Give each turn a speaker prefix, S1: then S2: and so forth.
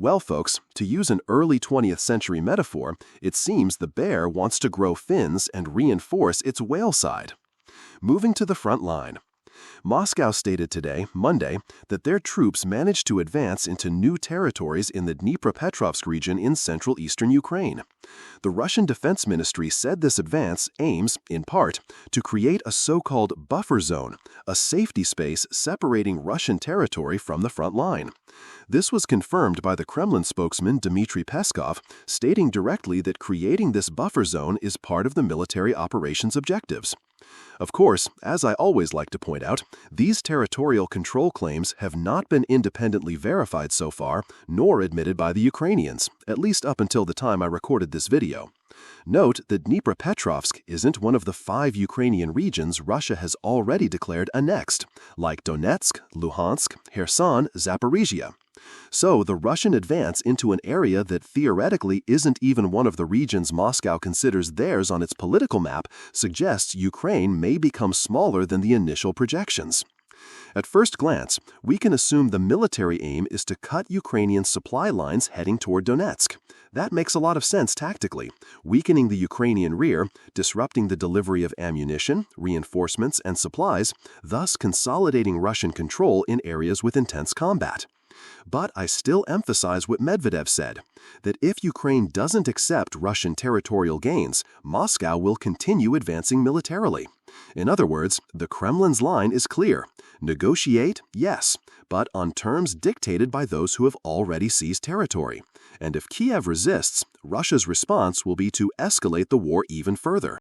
S1: Well, folks, to use an early 20th century metaphor, it seems the bear wants to grow fins and reinforce its whale side. Moving to the front line. Moscow stated today, Monday, that their troops managed to advance into new territories in the Dnipropetrovsk region in central eastern Ukraine. The Russian Defense Ministry said this advance aims, in part, to create a so-called buffer zone, a safety space separating Russian territory from the front line. This was confirmed by the Kremlin spokesman Dmitry Peskov, stating directly that creating this buffer zone is part of the military operations objectives. Of course, as I always like to point out, these territorial control claims have not been independently verified so far, nor admitted by the Ukrainians, at least up until the time I recorded this video. Note that Dnipropetrovsk isn't one of the 5 Ukrainian regions Russia has already declared annexed, like Donetsk, Luhansk, Kherson, Zaporizhia. So the Russian advance into an area that theoretically isn't even one of the regions Moscow considers theirs on its political map suggests Ukraine may become smaller than the initial projections. At first glance, we can assume the military aim is to cut Ukrainian supply lines heading toward Donetsk. That makes a lot of sense tactically, weakening the Ukrainian rear, disrupting the delivery of ammunition, reinforcements, and supplies, thus consolidating Russian control in areas with intense combat. But I still emphasize what Medvedev said, that if Ukraine doesn't accept Russian territorial gains, Moscow will continue advancing militarily. In other words, the Kremlin's line is clear. Negotiate, yes, but on terms dictated by those who have already seized territory. And if Kiev resists, Russia's response will be to escalate the war even further.